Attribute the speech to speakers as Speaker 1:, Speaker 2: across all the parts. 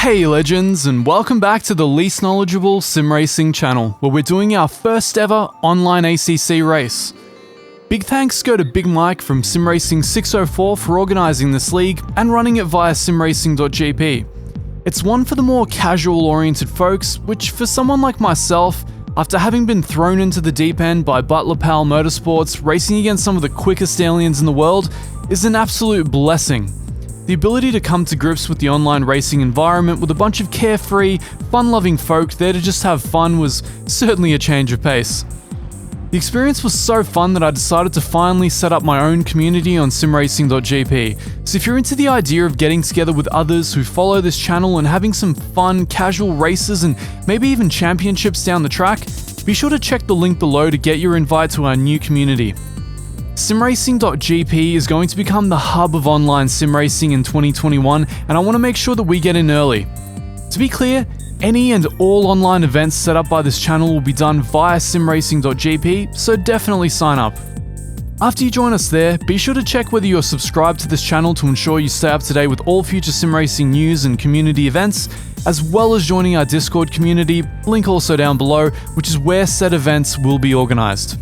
Speaker 1: Hey legends, and welcome back to the least knowledgeable sim racing channel, where we're doing our first ever online ACC race. Big thanks go to Big Mike from Simracing 604 for organising this league and running it via simracing.gp. It's one for the more casual oriented folks, which for someone like myself, after having been thrown into the deep end by Butler Pal Motorsports racing against some of the quickest aliens in the world, is an absolute blessing. The ability to come to grips with the online racing environment with a bunch of carefree, fun-loving folk there to just have fun was certainly a change of pace. The experience was so fun that I decided to finally set up my own community on simracing.gp. So if you're into the idea of getting together with others who follow this channel and having some fun, casual races and maybe even championships down the track, be sure to check the link below to get your invite to our new community. Simracing.gp is going to become the hub of online sim racing in 2021, and I want to make sure that we get in early. To be clear, any and all online events set up by this channel will be done via simracing.gp, so definitely sign up. After you join us there, be sure to check whether you're subscribed to this channel to ensure you stay up to date with all future sim racing news and community events, as well as joining our Discord community, link also down below, which is where said events will be organised.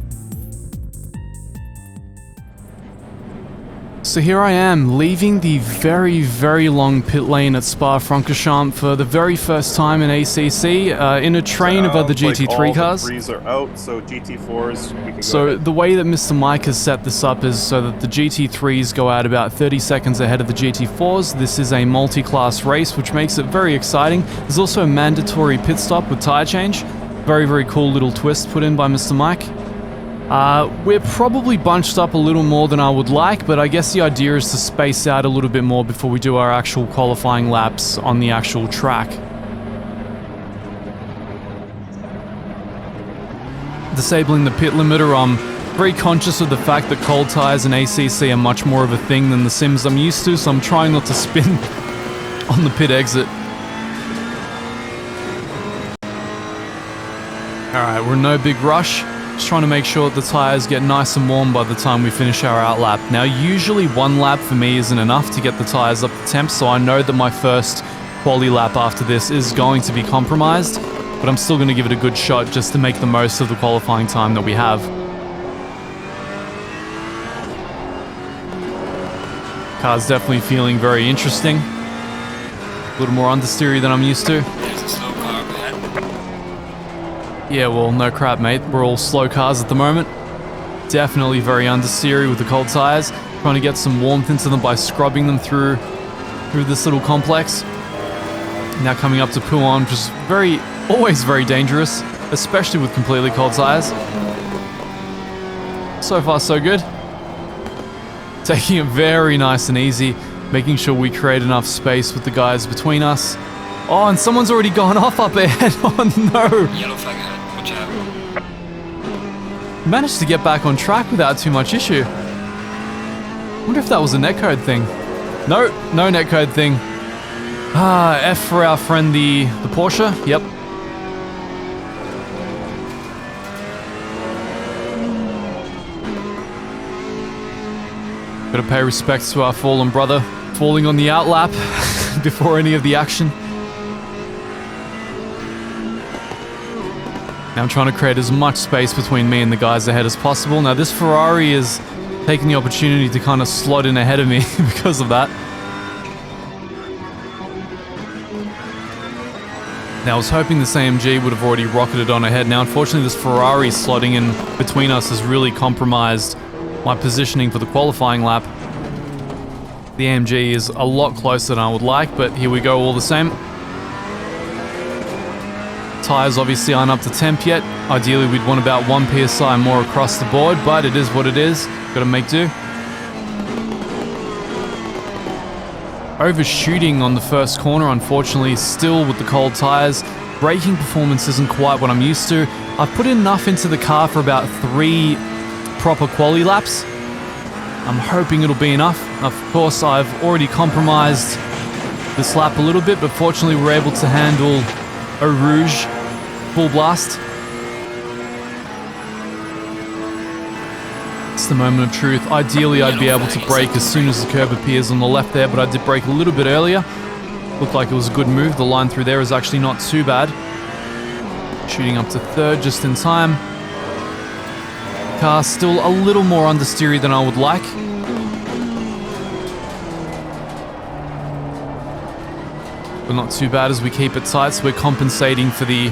Speaker 1: So here I am, leaving the very long pit lane at Spa-Francorchamps for the very first time in ACC, in a train of other GT3 cars.
Speaker 2: The threes are out, so GT4s, we can go
Speaker 1: So
Speaker 2: ahead.
Speaker 1: the way that Mr. Mike has set this up is so that the GT3s go out about 30 seconds ahead of the GT4s. This is a multi-class race, which makes it very exciting. There's also a mandatory pit stop with tyre change. Very cool little twist put in by Mr. Mike. We're probably bunched up a little more than I would like, but I guess the idea is to space out a little bit more before we do our actual qualifying laps on the actual track. Disabling the pit limiter, I'm very conscious of the fact that cold tyres in ACC are much more of a thing than the sims I'm used to, so I'm trying not to spin on the pit exit. Alright, we're in no big rush. Just trying to make sure that the tyres get nice and warm by the time we finish our out lap. Now, usually one lap for me isn't enough to get the tyres up to temp, so I know that my first quali lap after this is going to be compromised, but I'm still going to give it a good shot just to make the most of the qualifying time that we have. Car's definitely feeling very interesting. A little more understeery than I'm used to. Yeah, well, no crap, mate. We're all slow cars at the moment. Definitely very understeery with the cold tyres. Trying to get some warmth into them by scrubbing them through this little complex. Now coming up to Pouin, which is always very dangerous, especially with completely cold tyres. So far, so good. Taking it very nice and easy, making sure we create enough space with the guys between us. Oh, and someone's already gone off up ahead. Oh no!
Speaker 3: Yellow flag ahead. Watch out.
Speaker 1: Managed to get back on track without too much issue. Wonder if that was a netcode thing. No netcode thing. F for our friend the Porsche. Yep. Gotta pay respects to our fallen brother, falling on the outlap before any of the action. Now I'm trying to create as much space between me and the guys ahead as possible. Now this Ferrari is taking the opportunity to kind of slot in ahead of me because of that. Now I was hoping this AMG would have already rocketed on ahead. Now unfortunately this Ferrari slotting in between us has really compromised my positioning for the qualifying lap. The AMG is a lot closer than I would like, but here we go all the same. Tyres obviously aren't up to temp yet. Ideally we'd want about 1 PSI more across the board, but it is what it is. Gotta make do. Overshooting on the first corner, unfortunately, still with the cold tyres. Braking performance isn't quite what I'm used to. I've put enough into the car for about 3 proper quali laps. I'm hoping it'll be enough. Of course, I've already compromised this lap a little bit, but fortunately we're able to handle a Rouge full blast. It's the moment of truth. Ideally, I'd be able to brake as soon as the curb appears on the left there, but I did brake a little bit earlier. Looked like it was a good move. The line through there is actually not too bad. Shooting up to third just in time. Car still a little more understeery than I would like. But not too bad as we keep it tight, so we're compensating for the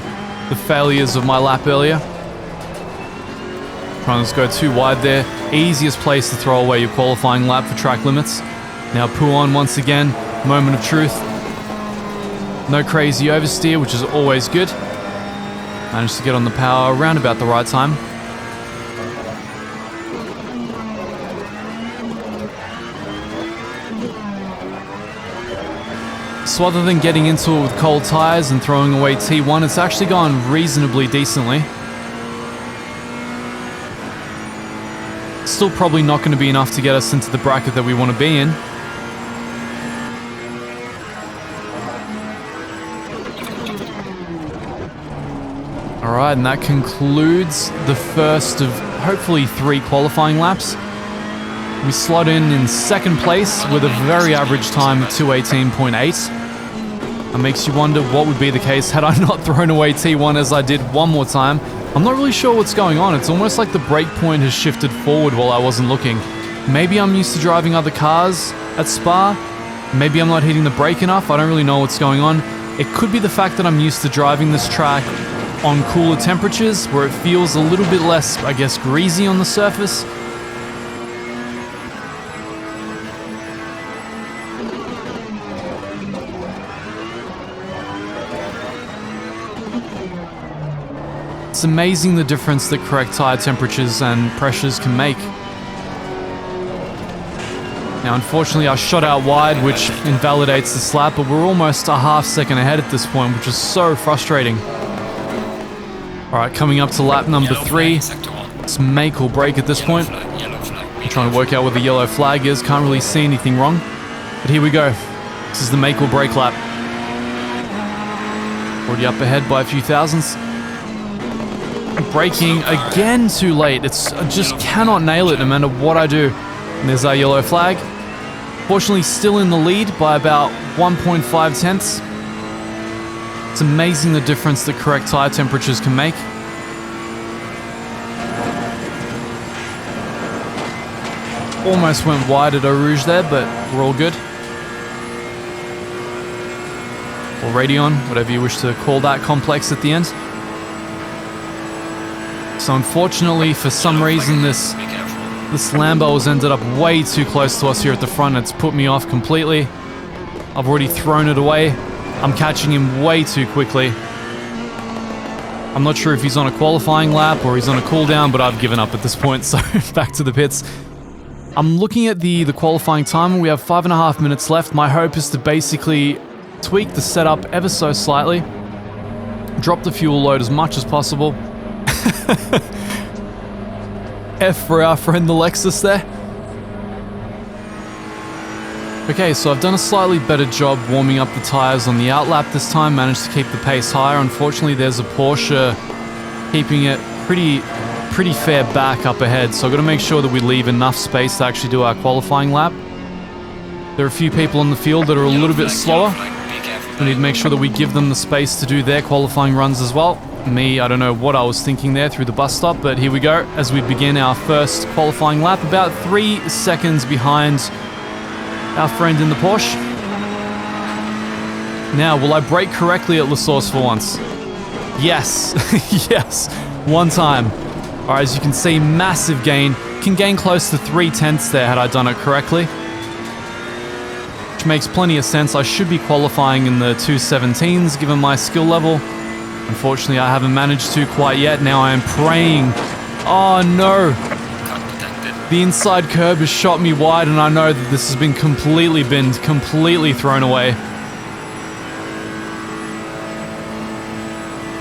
Speaker 1: failures of my lap earlier. Trying to go too wide there. Easiest place to throw away your qualifying lap for track limits. Now Puon once again, moment of truth. No crazy oversteer, which is always good. Managed to get on the power around about the right time. So other than getting into it with cold tires and throwing away T1, it's actually gone reasonably decently. Still probably not going to be enough to get us into the bracket that we want to be in. Alright, and that concludes the first of hopefully 3 qualifying laps. We slot in second place with a very average time of 2:18.8. It makes you wonder what would be the case had I not thrown away T1 as I did one more time. I'm not really sure what's going on. It's almost like the brake point has shifted forward while I wasn't looking. Maybe I'm used to driving other cars at Spa. Maybe I'm not hitting the brake enough. I don't really know what's going on. It could be the fact that I'm used to driving this track on cooler temperatures where it feels a little bit less, I guess, greasy on the surface. It's amazing the difference that correct tire temperatures and pressures can make. Now, unfortunately, I shot out wide, which invalidates the slap, but we're almost a half second ahead at this point, which is so frustrating. Alright, coming up to lap number 3. It's make or break at this point. I'm trying to work out where the yellow flag is. Can't really see anything wrong. But here we go. This is the make or break lap. Already up ahead by a few thousandths. Braking again too late. I just cannot nail it no matter what I do. And there's our yellow flag. Fortunately, still in the lead by about 1.5 tenths. It's amazing the difference that correct tire temperatures can make. Almost went wide at Eau Rouge there, but we're all good. Or Radeon, whatever you wish to call that complex at the end. So unfortunately, for some reason, this Lambo has ended up way too close to us here at the front. It's put me off completely. I've already thrown it away. I'm catching him way too quickly. I'm not sure if he's on a qualifying lap or he's on a cooldown, but I've given up at this point, so back to the pits. I'm looking at the qualifying time, and we have 5.5 minutes left. My hope is to basically tweak the setup ever so slightly, drop the fuel load as much as possible. F for our friend the Lexus there. Okay, so I've done a slightly better job warming up the tires on the outlap this time, managed to keep the pace higher. Unfortunately, there's a Porsche keeping it pretty fair back up ahead, so I've got to make sure that we leave enough space to actually do our qualifying lap. There are a few people on the field that are a little bit slower. We need to make sure that we give them the space to do their qualifying runs as well. Me, I don't know what I was thinking there through the bus stop, but here we go as we begin our first qualifying lap, about 3 seconds behind our friend in the Porsche. Now, will I brake correctly at La Source for once? Yes, yes, one time. All right, as you can see, massive gain. Can gain close to 3/10 there had I done it correctly. Which makes plenty of sense. I should be qualifying in the 2:17s given my skill level. Unfortunately, I haven't managed to quite yet. Now I am praying. Oh no! The inside curb has shot me wide, and I know that this has been completely binned, completely thrown away.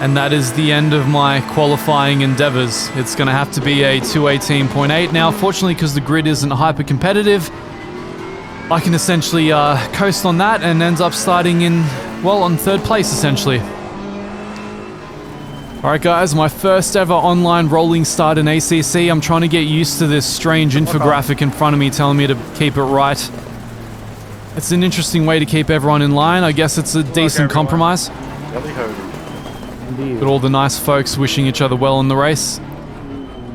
Speaker 1: And that is the end of my qualifying endeavors. It's going to have to be a 2:18.8. Now, fortunately, because the grid isn't hyper competitive, I can essentially coast on that and end up starting in, well, on 3rd place, essentially. Alright guys, my first ever online rolling start in ACC. I'm trying to get used to this strange infographic in front of me telling me to keep it right. It's an interesting way to keep everyone in line. I guess it's a decent compromise.
Speaker 3: Indeed.
Speaker 1: Got all the nice folks wishing each other well in the race.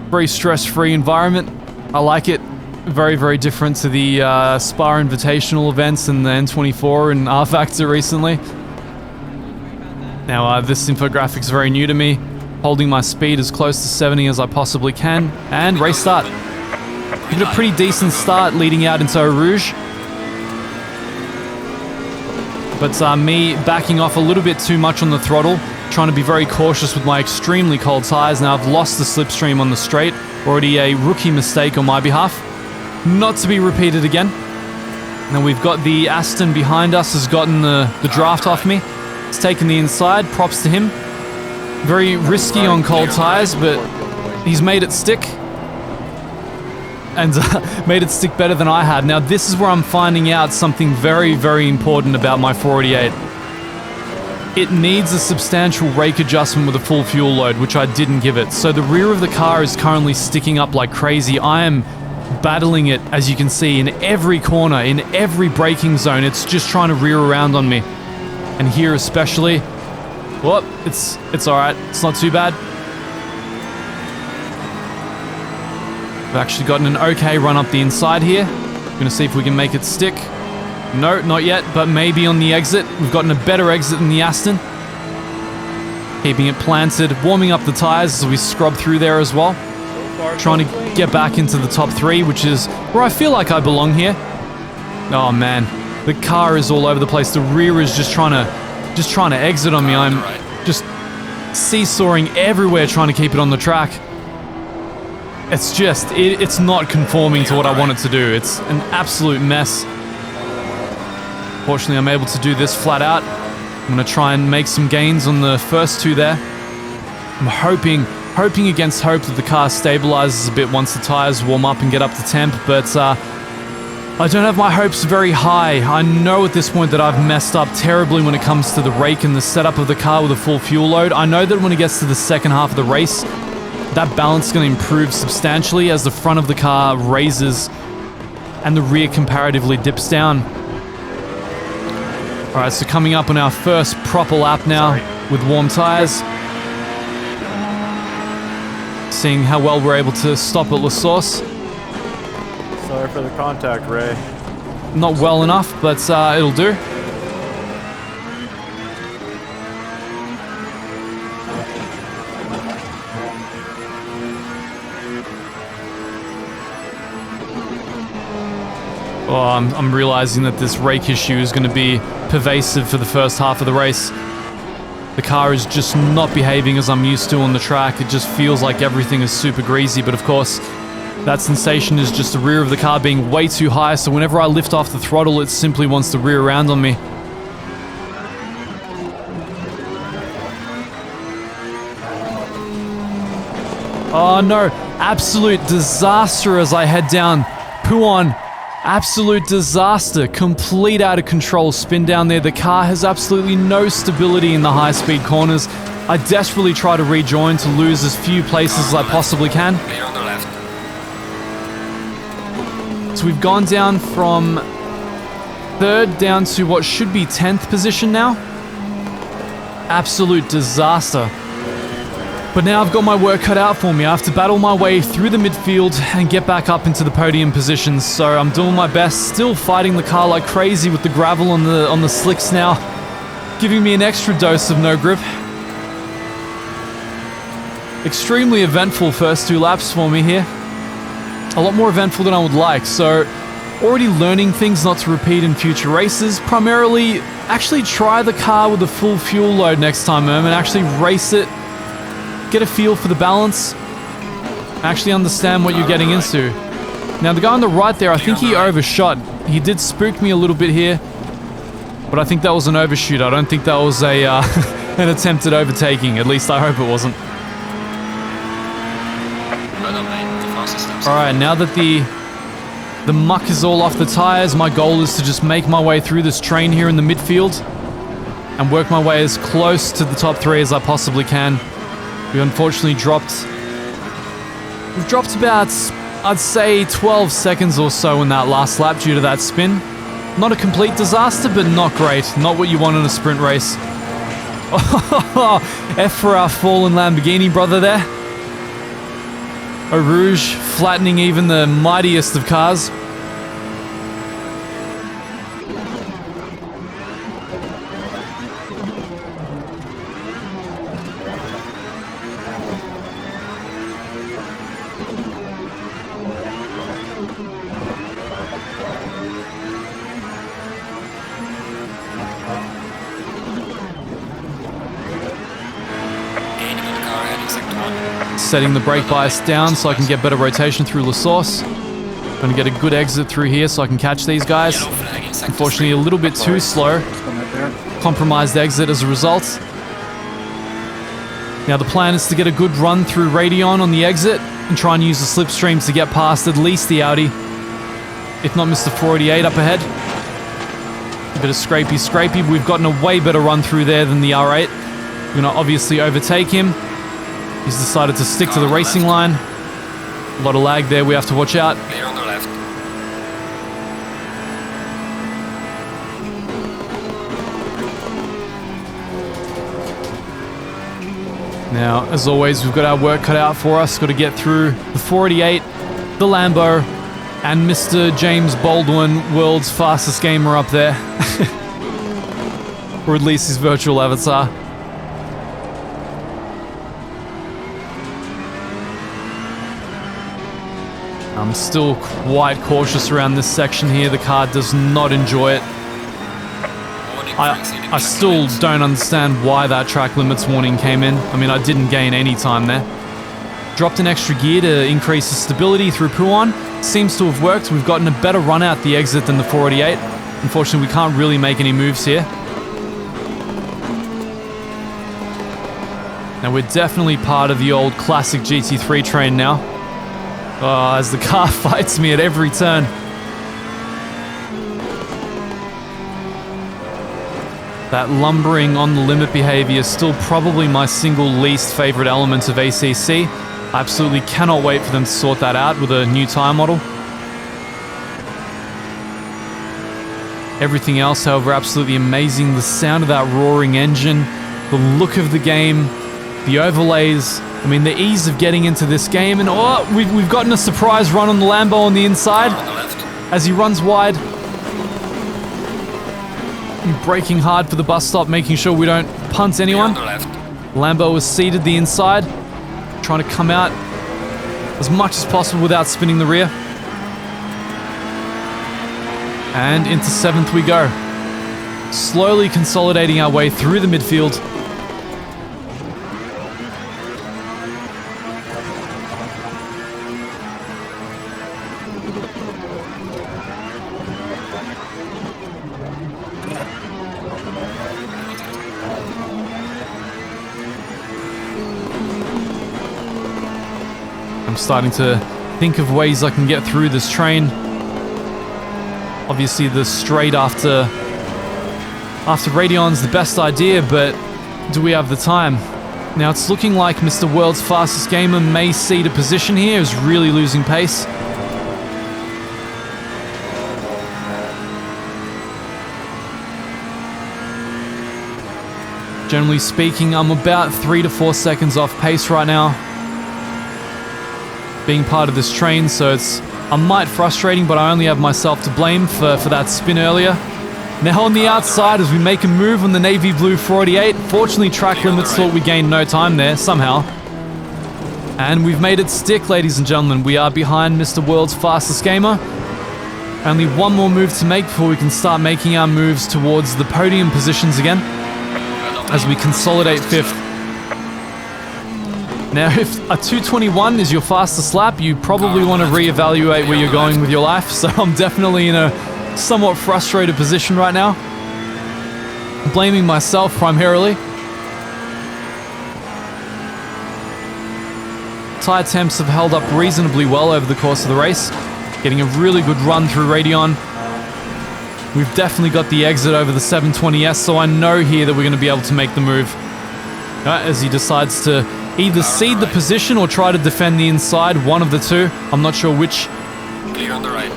Speaker 1: Very stress-free environment. I like it. Very, very different to the Spa Invitational events and the N24 and R Factor recently. Now, this infographic's very new to me. Holding my speed as close to 70 as I possibly can. And race start. Did a pretty decent start leading out into Eau Rouge. But me backing off a little bit too much on the throttle, trying to be very cautious with my extremely cold tires. Now I've lost the slipstream on the straight. Already a rookie mistake on my behalf. Not to be repeated again. Now we've got the Aston behind us, has gotten the draft off me. It's taken the inside, props to him. Very risky on cold tires, but he's made it stick. And made it stick better than I had. Now this is where I'm finding out something very, very important about my 488. It needs a substantial rake adjustment with a full fuel load, which I didn't give it. So the rear of the car is currently sticking up like crazy. I am battling it, as you can see, in every corner, in every braking zone. It's just trying to rear around on me. And here especially, well, it's all right. It's not too bad. We've actually gotten an okay run up the inside here. Gonna see if we can make it stick. No, not yet, but maybe on the exit. We've gotten a better exit than the Aston. Keeping it planted, warming up the tires as we scrub through there as well. Trying to get back into the top 3, which is where I feel like I belong here. Oh man, the car is all over the place. The rear is just trying to exit on me. I'm just seesawing everywhere trying to keep it on the track. It's just, it's not conforming to what I want it to do. It's an absolute mess. Fortunately, I'm able to do this flat out. I'm going to try and make some gains on the first 2 there. I'm hoping against hope that the car stabilizes a bit once the tires warm up and get up to temp, but I don't have my hopes very high. I know at this point that I've messed up terribly when it comes to the rake and the setup of the car with a full fuel load. I know that when it gets to the second half of the race, that balance is going to improve substantially as the front of the car raises and the rear comparatively dips down. Alright, so coming up on our first proper lap now with warm tires. Seeing how well we're able to stop at La Source.
Speaker 3: Sorry for the contact, Ray.
Speaker 1: Not well enough, but it'll do. Oh, I'm realizing that this rake issue is going to be pervasive for the first half of the race. The car is just not behaving as I'm used to on the track. It just feels like everything is super greasy, but of course, that sensation is just the rear of the car being way too high, so whenever I lift off the throttle, it simply wants to rear around on me. Oh no, absolute disaster as I head down Pouon. Absolute disaster, complete out of control spin down there. The car has absolutely no stability in the high speed corners. I desperately try to rejoin to lose as few places as I possibly can. So we've gone down from 3rd down to what should be 10th position now. Absolute disaster. But now I've got my work cut out for me. I have to battle my way through the midfield and get back up into the podium positions. So I'm doing my best, still fighting the car like crazy with the gravel on the slicks now, giving me an extra dose of no grip. Extremely eventful first 2 laps for me here. A lot more eventful than I would like. So already learning things not to repeat in future races. Primarily, actually try the car with a full fuel load next time, and actually race it. Get a feel for the balance, actually understand what you're getting into. Now the guy on the right there, I think he overshot. He did spook me a little bit here, but I think that was an overshoot. I don't think that was a an attempt at overtaking. At least I hope it wasn't. Alright, now that the muck is all off the tires, my goal is to just make my way through this train here in the midfield and work my way as close to the top 3 as I possibly can. We unfortunately we've dropped about, I'd say 12 seconds or so in that last lap due to that spin. Not a complete disaster, but not great. Not what you want in a sprint race. F for our fallen Lamborghini brother there. Eau Rouge flattening even the mightiest of cars. Setting the brake bias down so I can get better rotation through La Source. Going to get a good exit through here so I can catch these guys. Unfortunately, a little bit too slow. Compromised exit as a result. Now the plan is to get a good run through Radeon on the exit and try and use the slipstreams to get past at least the Audi. If not Mr. 488 up ahead. A bit of scrapey. We've gotten a way better run through there than the R8. We're going to obviously overtake him. He's decided to stick to the racing line. A lot of lag there, we have to watch out.
Speaker 4: Clear on the left.
Speaker 1: Now, as always, we've got our work cut out for us. Got to get through the 488, the Lambo, and Mr. James Baldwin, world's fastest gamer up there. Or at least his virtual avatar. I'm still quite cautious around this section here. The car does not enjoy it. I still don't understand why that track limits warning came in. I mean, I didn't gain any time there. Dropped an extra gear to increase the stability through Puan. Seems to have worked. We've gotten a better run out the exit than the 488. Unfortunately, we can't really make any moves here. Now, we're definitely part of the old classic GT3 train now. As the car fights me at every turn. That lumbering on the limit behavior is still probably my single least favorite element of ACC. I absolutely cannot wait for them to sort that out with a new tyre model. Everything else, however, absolutely amazing. The sound of that roaring engine, the look of the game, the overlays. I mean, the ease of getting into this game, and we've gotten a surprise run on the Lambo on the inside as he runs wide. Braking hard for the bus stop, making sure we don't punt anyone. Lambo is seated the inside, trying to come out as much as possible without spinning the rear. And into 7th we go. Slowly consolidating our way through the midfield. I'm starting to think of ways I can get through this train. Obviously, the straight after Radeon's the best idea, but do we have the time? Now, it's looking like Mr. World's Fastest Gamer may cede a position here. Is really losing pace. Generally speaking, I'm about 3 to 4 seconds off pace right now. Being part of this train, so it's a mite frustrating, but I only have myself to blame for that spin earlier. Now on the outside as we make a move on the navy blue 488. Fortunately, track limits thought we gained no time there somehow. And we've made it stick, ladies and gentlemen. We are behind Mr. World's Fastest Gamer. Only one more move to make before we can start making our moves towards the podium positions again as we consolidate 5th. Now, if a 221 is your fastest lap, you probably want to reevaluate where you're going with your life. So I'm definitely in a somewhat frustrated position right now. Blaming myself primarily. Tyre temps have held up reasonably well over the course of the race. Getting a really good run through Radeon. We've definitely got the exit over the 720S, so I know here that we're going to be able to make the move. As he decides to either cede the position or try to defend the inside, one of the two. I'm not sure which.
Speaker 4: Clear on the right.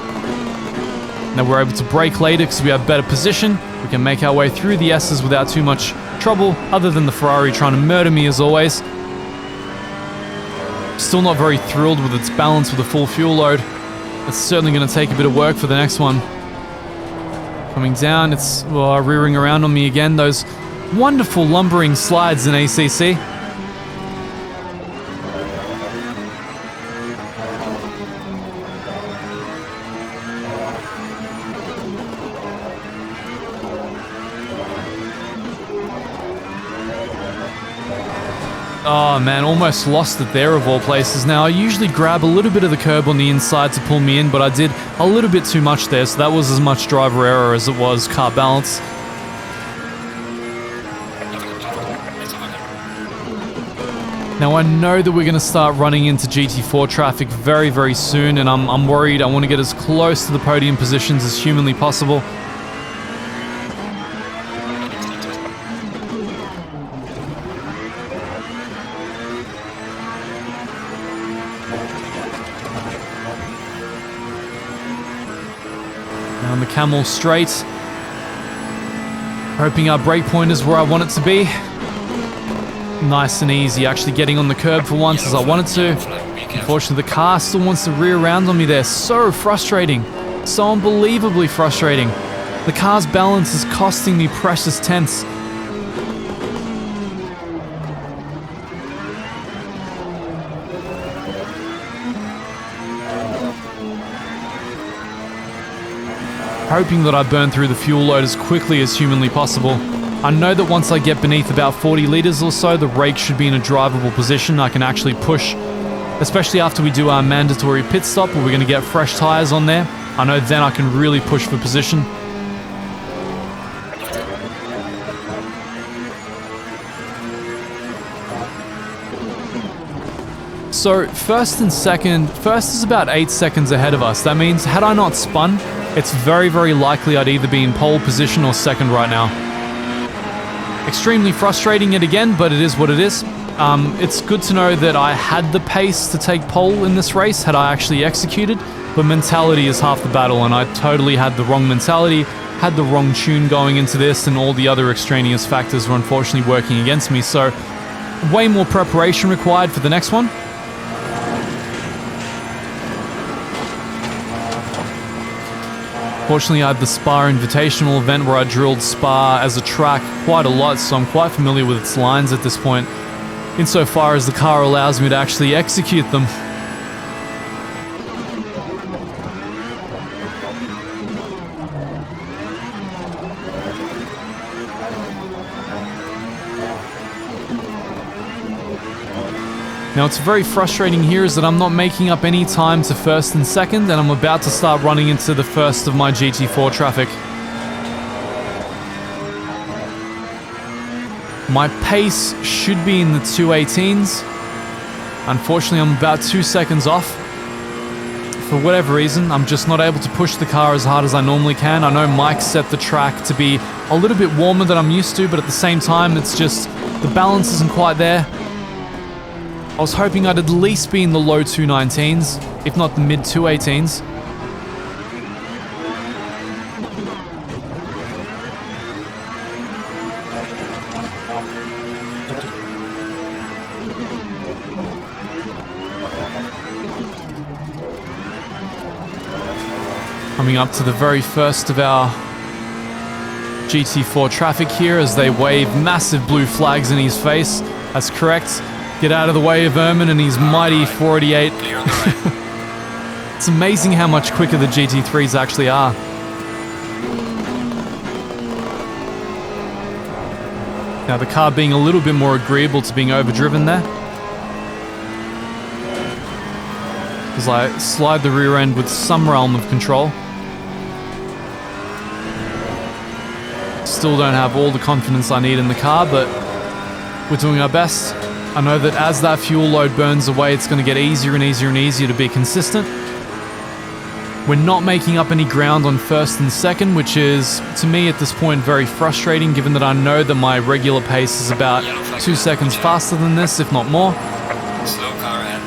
Speaker 1: Now we're able to brake later because we have better position. We can make our way through the S's without too much trouble, other than the Ferrari trying to murder me as always. Still not very thrilled with its balance with a full fuel load. It's certainly going to take a bit of work for the next one. Coming down, it's rearing around on me again. Those wonderful lumbering slides in ACC. Oh man, almost lost it there of all places. Now I usually grab a little bit of the curb on the inside to pull me in, but I did a little bit too much there, so that was as much driver error as it was car balance. Now I know that we're going to start running into GT4 traffic very, very soon, and I'm worried. I want to get as close to the podium positions as humanly possible. On the Camel straight, hoping our brake point is where I want it to be. Nice and easy, actually getting on the curb for once as I wanted to. Unfortunately, the car still wants to rear around on me there. So frustrating, so unbelievably frustrating. The car's balance is costing me precious tenths. Hoping that I burn through the fuel load as quickly as humanly possible. I know that once I get beneath about 40 litres or so, the rake should be in a drivable position. I can actually push, especially after we do our mandatory pit stop where we're going to get fresh tyres on there. I know then I can really push for position. So first and second, first is about 8 seconds ahead of us. That means had I not spun, it's very, very likely I'd either be in pole position or second right now. Extremely frustrating yet again, but it is what it is. It's good to know that I had the pace to take pole in this race had I actually executed, but mentality is half the battle, and I totally had the wrong mentality, had the wrong tune going into this, and all the other extraneous factors were unfortunately working against me, so way more preparation required for the next one. Fortunately, I had the Spa Invitational event where I drilled Spa as a track quite a lot, so I'm quite familiar with its lines at this point, insofar as the car allows me to actually execute them. Now what's very frustrating here is that I'm not making up any time to first and second, and I'm about to start running into the first of my GT4 traffic. My pace should be in the 2:18s. Unfortunately, I'm about 2 seconds off. For whatever reason, I'm just not able to push the car as hard as I normally can. I know Mike set the track to be a little bit warmer than I'm used to, but at the same time, it's just the balance isn't quite there. I was hoping I'd at least be in the low 219s, if not the mid 218s. Coming up to the very first of our GT4 traffic here as they wave massive blue flags in his face. That's correct. Get out of the way of Ehrman and his mighty 488. It's amazing how much quicker the GT3s actually are. Now the car being a little bit more agreeable to being overdriven there. As I slide the rear end with some realm of control. Still don't have all the confidence I need in the car, but we're doing our best. I know that as that fuel load burns away, it's going to get easier and easier and easier to be consistent. We're not making up any ground on first and second, which is, to me at this point, very frustrating, given that I know that my regular pace is about 2 seconds faster than this, if not more.
Speaker 4: Slow car ahead.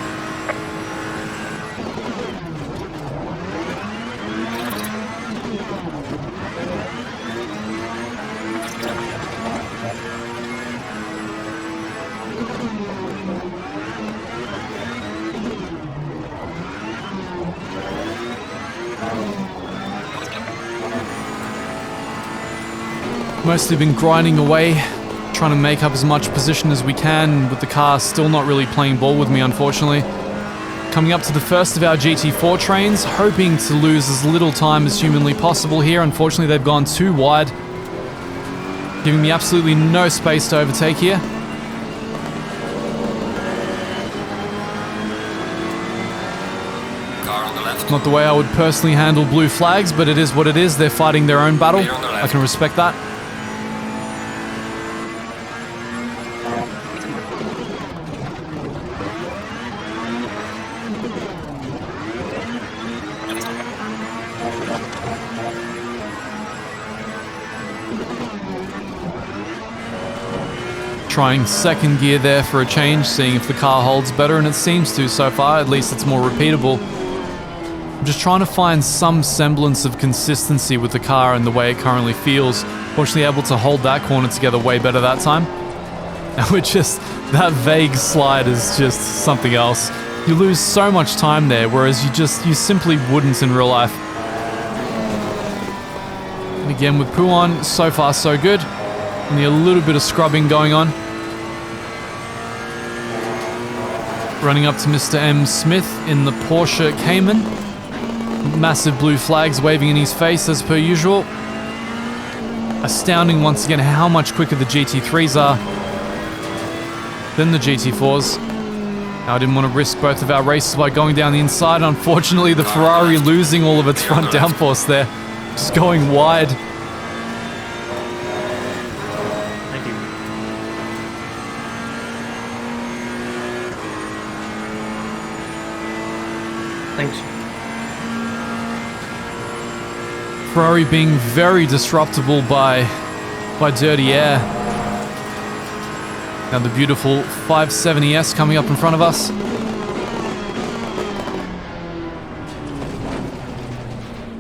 Speaker 1: Mostly been grinding away, trying to make up as much position as we can, with the car still not really playing ball with me, unfortunately. Coming up to the first of our GT4 trains, hoping to lose as little time as humanly possible here. Unfortunately, they've gone too wide, giving me absolutely no space to overtake here.
Speaker 4: Car on the left.
Speaker 1: Not the way I would personally handle blue flags, but it is what it is. They're fighting their own battle.
Speaker 4: Clear on the left.
Speaker 1: I can respect that. Trying second gear there for a change, seeing if the car holds better, and it seems to so far. At least it's more repeatable. I'm just trying to find some semblance of consistency with the car and the way it currently feels. Fortunately able to hold that corner together way better that time. And we're just, that vague slide is just something else. You lose so much time there, whereas you simply wouldn't in real life. And again with Puon, so far so good. Only a little bit of scrubbing going on. Running up to Mr. M. Smith in the Porsche Cayman. Massive blue flags waving in his face as per usual. Astounding once again how much quicker the GT3s are than the GT4s. Now I didn't want to risk both of our races by going down the inside. Unfortunately, the Ferrari losing all of its front downforce there. Just going wide.
Speaker 3: Thank you.
Speaker 5: Thanks.
Speaker 1: Ferrari being very disruptible by dirty air. Now the beautiful 570S coming up in front of us.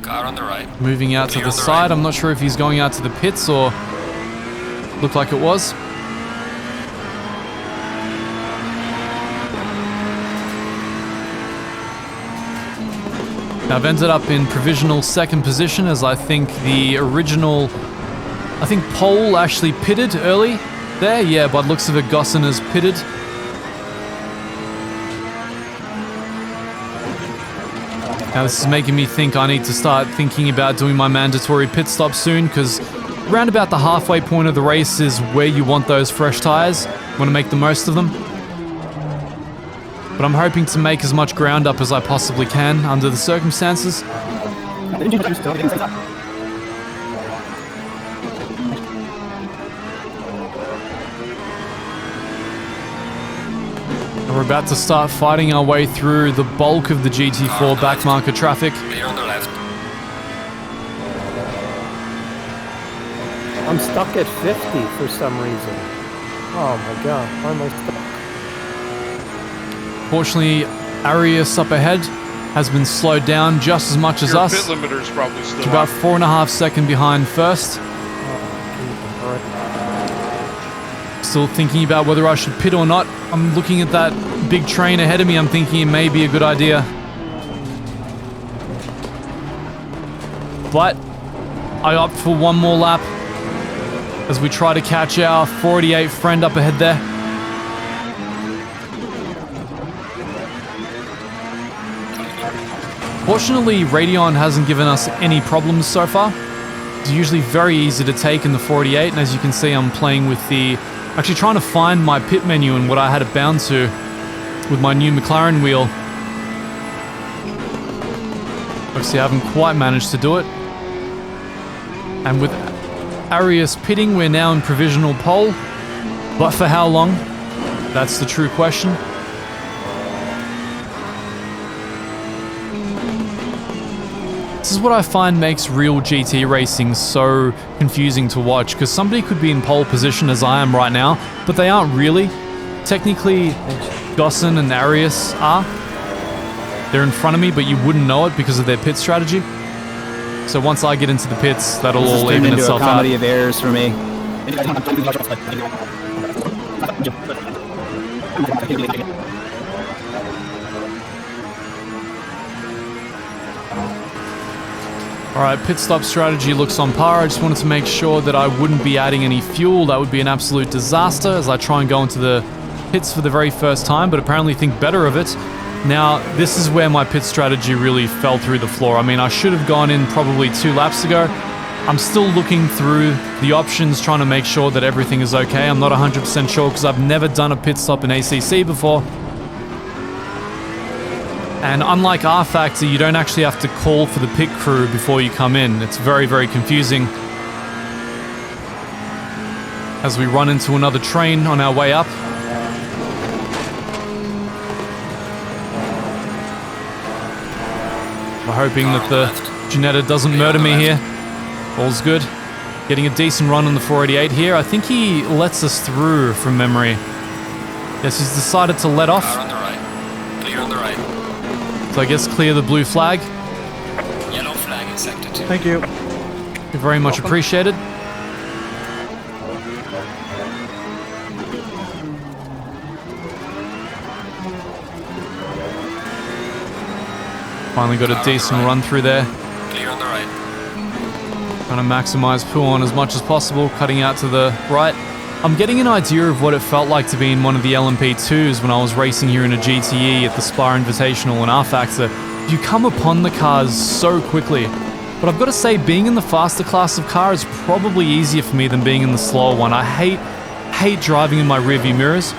Speaker 4: Car on the right.
Speaker 1: Moving out to
Speaker 4: Clear
Speaker 1: the
Speaker 4: on the
Speaker 1: side.
Speaker 4: right.
Speaker 1: I'm not sure if he's going out to the pits or looked like it was. Now I've ended up in provisional second position, as I think the original, Pole actually pitted early there. Yeah, by the looks of it, Gosson has pitted. Now this is making me think I need to start thinking about doing my mandatory pit stop soon, because round about the halfway point of the race is where you want those fresh tires. You want to make the most of them. But I'm hoping to make as much ground up as I possibly can under the circumstances. We're about to start fighting our way through the bulk of the GT4 backmarker traffic.
Speaker 4: Clear on the left.
Speaker 3: I'm stuck at 50 for some reason. Oh my god, why am I stuck?
Speaker 1: Fortunately, Arias up ahead has been slowed down just as much as
Speaker 6: Your
Speaker 1: us.
Speaker 6: pit limiter's probably still
Speaker 1: It's about
Speaker 6: on.
Speaker 1: 4.5 seconds behind first. Still thinking about whether I should pit or not. I'm looking at that big train ahead of me. I'm thinking it may be a good idea. But I opt for one more lap as we try to catch our 488 friend up ahead there. Fortunately, Radeon hasn't given us any problems so far. It's usually very easy to take in the 488, and as you can see, I'm playing with the... Actually trying to find my pit menu and what I had it bound to with my new McLaren wheel. Obviously, I haven't quite managed to do it. And with Arias pitting, we're now in provisional pole. But for how long? That's the true question. This is what I find makes real GT racing so confusing to watch, because somebody could be in pole position as I am right now, but they aren't really. Technically, Gosson and Arias are. They're in front of me, but you wouldn't know it because of their pit strategy. So once I get into the pits, that'll
Speaker 7: This has
Speaker 1: all
Speaker 7: turned
Speaker 1: even
Speaker 7: into
Speaker 1: itself
Speaker 7: a
Speaker 1: out.
Speaker 7: comedy of errors for me.
Speaker 1: All right, pit stop strategy looks on par. I just wanted to make sure that I wouldn't be adding any fuel. That would be an absolute disaster as I try and go into the pits for the very first time, but apparently think better of it. Now, this is where my pit strategy really fell through the floor. I mean, I should have gone in probably 2 laps ago. I'm still looking through the options, trying to make sure that everything is okay. I'm not 100% sure because I've never done a pit stop in ACC before. And unlike R Factor, you don't actually have to call for the pit crew before you come in. It's very, very confusing. As we run into another train on our way up. We're hoping that the Ginetta doesn't murder me here. All's good. Getting a decent run on the 488 here. I think he lets us through from memory. Yes, he's decided to let off.
Speaker 4: Car on the right. Clear on the right.
Speaker 1: So I guess clear the blue flag.
Speaker 4: Yellow flag in sector 2.
Speaker 3: Thank you.
Speaker 1: Very much appreciated. Finally got a decent run through there.
Speaker 4: Clear on the right.
Speaker 1: Trying to maximize pull-on as much as possible, cutting out to the right. I'm getting an idea of what it felt like to be in one of the LMP2s when I was racing here in a GTE at the Spa Invitational and R Factor. You come upon the cars so quickly. But I've got to say, being in the faster class of car is probably easier for me than being in the slower one. I hate driving in my rearview mirrors.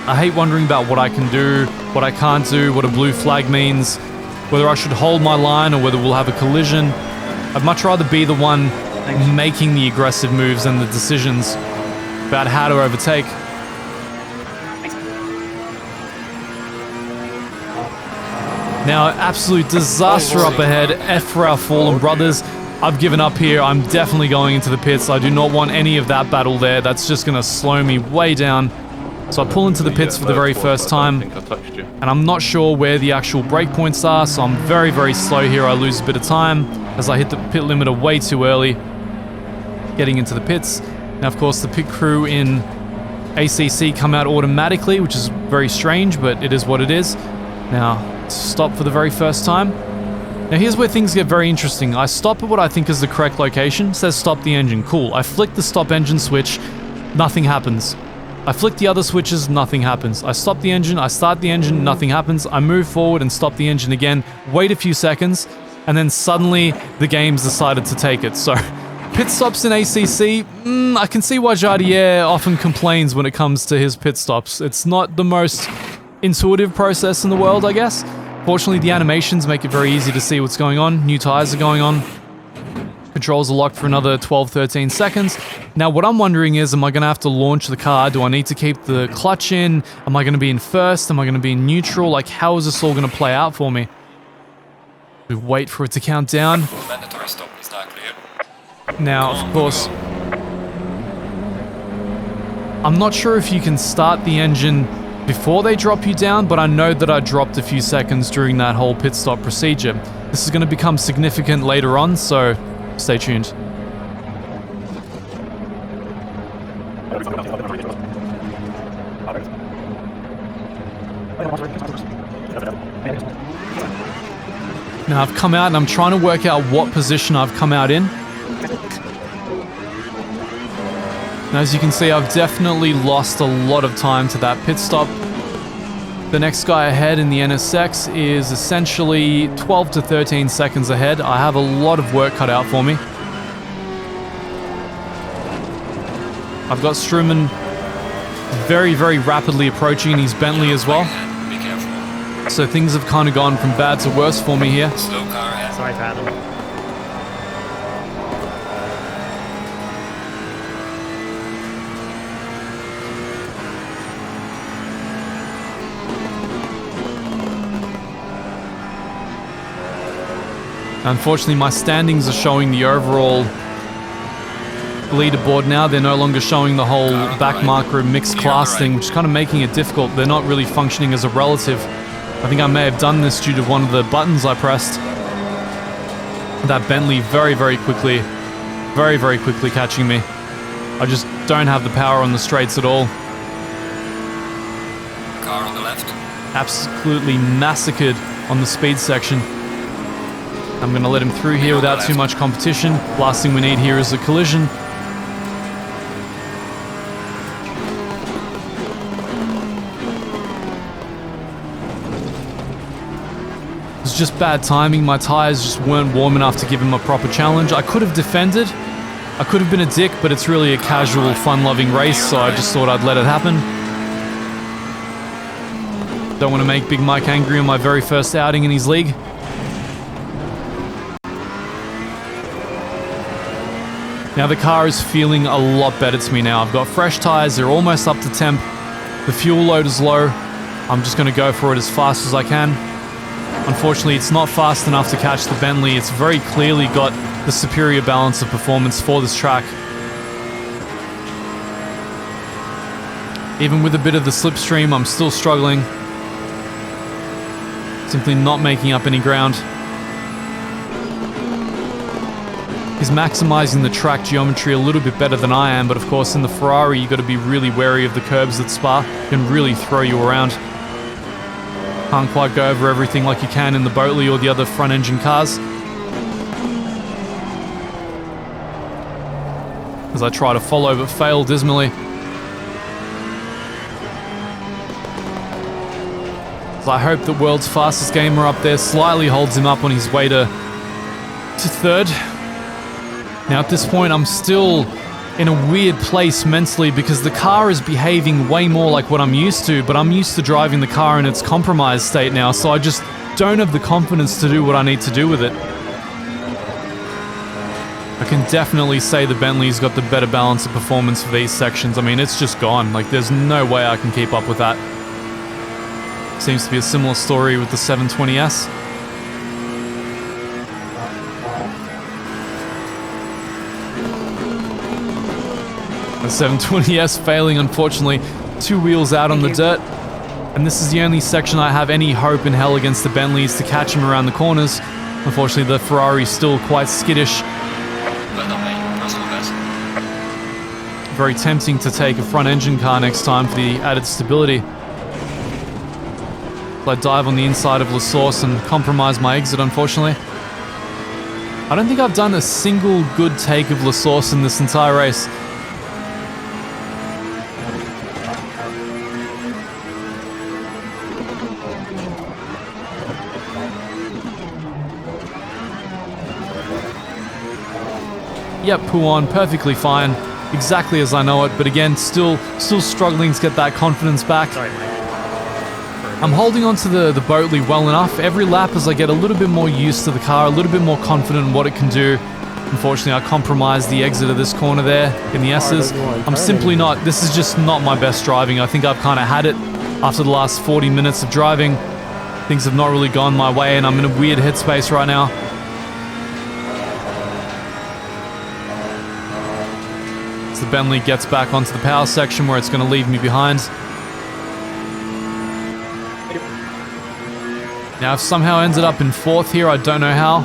Speaker 1: I hate wondering about what I can do, what I can't do, what a blue flag means, whether I should hold my line or whether we'll have a collision. I'd much rather be the one making the aggressive moves and the decisions about how to overtake. Now, absolute disaster up ahead. F for our fallen brothers. I've given up here. I'm definitely going into the pits. I do not want any of that battle there. That's just going to slow me way down. So I pull into the pits for the very first time, and I'm not sure where the actual breakpoints are, so I'm very, very slow here. I lose a bit of time as I hit the pit limiter way too early, getting into the pits. Now, of course, the pit crew in ACC come out automatically, which is very strange, but it is what it is. Now, stop for the very first time. Now, here's where things get very interesting. I stop at what I think is the correct location. It says stop the engine. Cool. I flick the stop engine switch. Nothing happens. I flick the other switches, nothing happens. I stop the engine, I start the engine, nothing happens. I move forward and stop the engine again, wait a few seconds, and then suddenly the game's decided to take it. So, pit stops in ACC, I can see why Jardier often complains when it comes to his pit stops. It's not the most intuitive process in the world, I guess. Fortunately, the animations make it very easy to see what's going on. New tires are going on. Controls are locked for another 12-13 seconds. Now, what I'm wondering is, am I going to have to launch the car? Do I need to keep the clutch in? Am I going to be in first? Am I going to be in neutral? Like, how is this all going to play out for me? We wait for it to count down.
Speaker 4: Mandatory stop is now clear.
Speaker 1: Now, of course, I'm not sure if you can start the engine before they drop you down, but I know that I dropped a few seconds during that whole pit stop procedure. This is going to become significant later on, so stay tuned. Now I've come out and I'm trying to work out what position I've come out in. And as you can see, I've definitely lost a lot of time to that pit stop. The next guy ahead in the NSX is essentially 12 to 13 seconds ahead. I have a lot of work cut out for me. I've got Struman very, very rapidly approaching, and he's Bentley as well.
Speaker 4: Be careful.
Speaker 1: So things have kind of gone from bad to worse for me here.
Speaker 4: Slow car ahead.
Speaker 3: Sorry, Adam.
Speaker 1: Unfortunately, my standings are showing the overall leaderboard now. They're no longer showing the whole back marker of mixed class thing, which is kind of making it difficult. They're not really functioning as a relative. I think I may have done this due to one of the buttons I pressed. That Bentley very, very quickly catching me. I just don't have the power on the straights at all.
Speaker 4: Car on the left.
Speaker 1: Absolutely massacred on the speed section. I'm going to let him through here without too much competition. Last thing we need here is a collision. It's just bad timing. My tires just weren't warm enough to give him a proper challenge. I could have defended. I could have been a dick, but it's really a casual, fun-loving race, so I just thought I'd let it happen. Don't want to make Big Mike angry on my very first outing in his league. Now the car is feeling a lot better to me now. I've got fresh tires, they're almost up to temp. The fuel load is low. I'm just going to go for it as fast as I can. Unfortunately, it's not fast enough to catch the Bentley. It's very clearly got the superior balance of performance for this track. Even with a bit of the slipstream, I'm still struggling. Simply not making up any ground. He's maximizing the track geometry a little bit better than I am, but of course in the Ferrari you've got to be really wary of the curbs at Spa. It can really throw you around. Can't quite go over everything like you can in the Boatley or the other front engine cars. As I try to follow but fail dismally. So I hope that World's Fastest Gamer up there slightly holds him up on his way to third. Now at this point I'm still in a weird place mentally because the car is behaving way more like what I'm used to, but I'm used to driving the car in its compromised state now, so I just don't have the confidence to do what I need to do with it. I can definitely say the Bentley's got the better balance of performance for these sections. I mean, it's just gone. Like, there's no way I can keep up with that. Seems to be a similar story with the 720S. The 720S failing, unfortunately. 2 wheels out on the dirt. And this is the only section I have any hope in hell against the Bentleys to catch him around the corners. Unfortunately, the Ferrari's still quite skittish. Very tempting to take a front engine car next time for the added stability. I dive on the inside of La Source and compromise my exit, unfortunately. I don't think I've done a single good take of La Source in this entire race. Yep, Pouon, perfectly fine. Exactly as I know it, but again, still struggling to get that confidence back. I'm holding on to the Boatley well enough. Every lap as I get a little bit more used to the car, a little bit more confident in what it can do. Unfortunately, I compromised the exit of this corner there in the S's. I'm simply not, this is just not my best driving. I think I've kind of had it after the last 40 minutes of driving. Things have not really gone my way and I'm in a weird headspace right now. As the Bentley gets back onto the power section where it's going to leave me behind. Now I've somehow ended up in 4th here, I don't know how.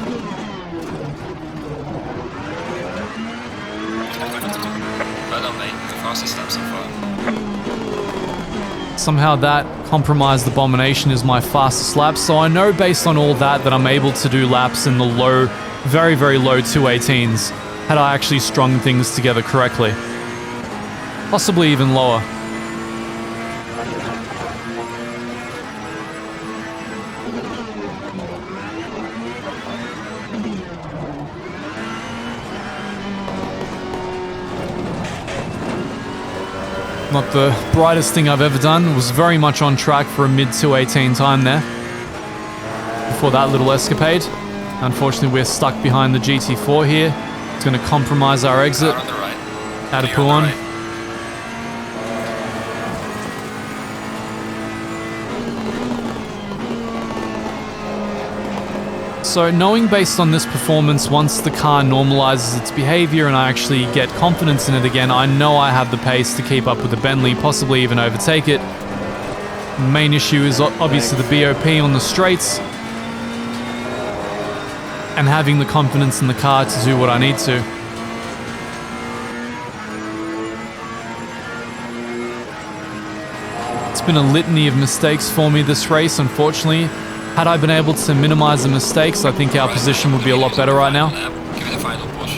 Speaker 1: Somehow that compromised abomination is my fastest lap, so I know based on all that I'm able to do laps in the low, very, very low 218s, had I actually strung things together correctly. Possibly even lower. Not the brightest thing I've ever done. Was very much on track for a mid 218 time there. Before that little escapade. Unfortunately, we're stuck behind the GT4 here. It's going to compromise our exit. Out of Pouon. So knowing based on this performance, once the car normalizes its behavior and I actually get confidence in it again, I know I have the pace to keep up with the Bentley, possibly even overtake it. The main issue is obviously the BOP on the straights and having the confidence in the car to do what I need to. It's been a litany of mistakes for me this race, unfortunately. Had I been able to minimize the mistakes, I think our position would be a lot better right now.
Speaker 4: Give it a final push.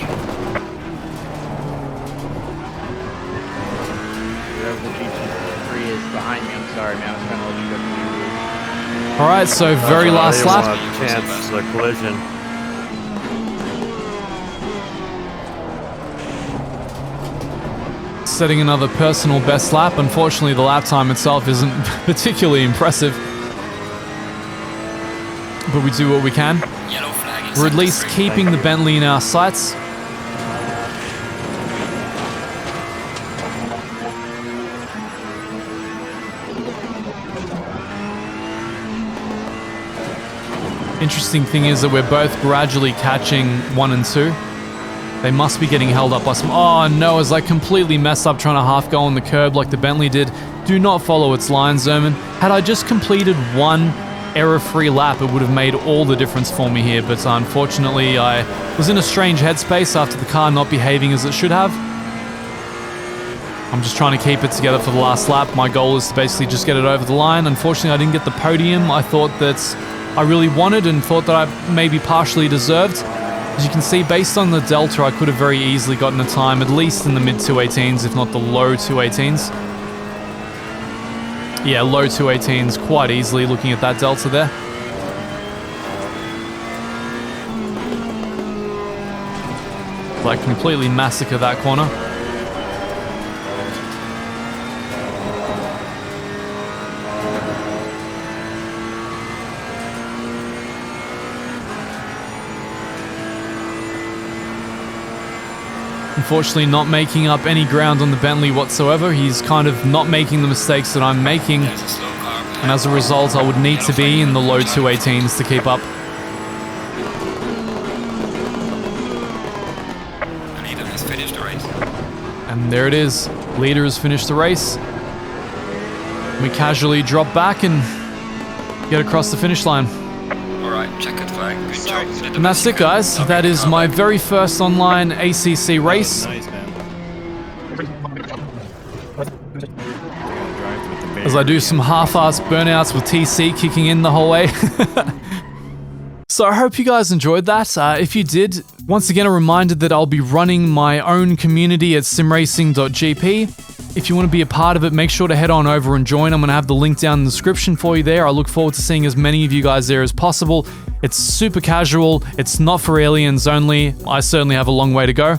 Speaker 5: Whoever the GT3 is behind me, I'm sorry, man. I was trying to let you go through.
Speaker 1: All right, so very last
Speaker 3: I
Speaker 1: lap.
Speaker 3: didn't want to chance the collision.
Speaker 1: Setting another personal best lap. Unfortunately, the lap time itself isn't particularly impressive. But we do what we can.
Speaker 4: Yellow flag.
Speaker 1: We're at least keeping the Bentley in our sights. Interesting thing is that we're both gradually catching 1 and 2. They must be getting held up by some... Oh no, as I completely messed up trying to half go on the curb like the Bentley did. Do not follow its lines, Zerman. Had I just completed 1 error-free lap, it would have made all the difference for me here, but unfortunately I was in a strange headspace after the car not behaving as it should have. I'm just trying to keep it together for the last lap. My goal is to basically just get it over the line. Unfortunately, I didn't get the podium I thought that I really wanted and thought that I maybe partially deserved. As you can see, based on the delta, I could have very easily gotten a time, at least in the mid-218s, if not the low 218s. Yeah, low 218s quite easily, looking at that delta there. Like, completely massacre that corner. Unfortunately, not making up any ground on the Bentley whatsoever. He's kind of not making the mistakes that I'm making.
Speaker 4: There's a slow car.
Speaker 1: And as a result, I would need to be in the low 218s to keep up.
Speaker 4: The leader has finished the race.
Speaker 1: And there it is. Leader has finished the race. We casually drop back and get across the finish line.
Speaker 4: Alright, checkered flag. Good job. You did the
Speaker 1: And that's
Speaker 4: best
Speaker 1: it,
Speaker 4: you
Speaker 1: guys.
Speaker 4: could.
Speaker 1: That is my very first online ACC race.
Speaker 2: Nice, man.
Speaker 1: As I do some half-assed burnouts with TC kicking in the whole way. So I hope you guys enjoyed that. If you did, once again a reminder that I'll be running my own community at simracing.gp. If you want to be a part of it, make sure to head on over and join. I'm going to have the link down in the description for you there. I look forward to seeing as many of you guys there as possible. It's super casual. It's not for aliens only. I certainly have a long way to go.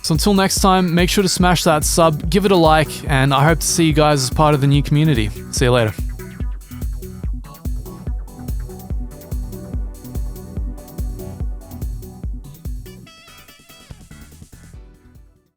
Speaker 1: So until next time, make sure to smash that sub, give it a like, and I hope to see you guys as part of the new community. See you later.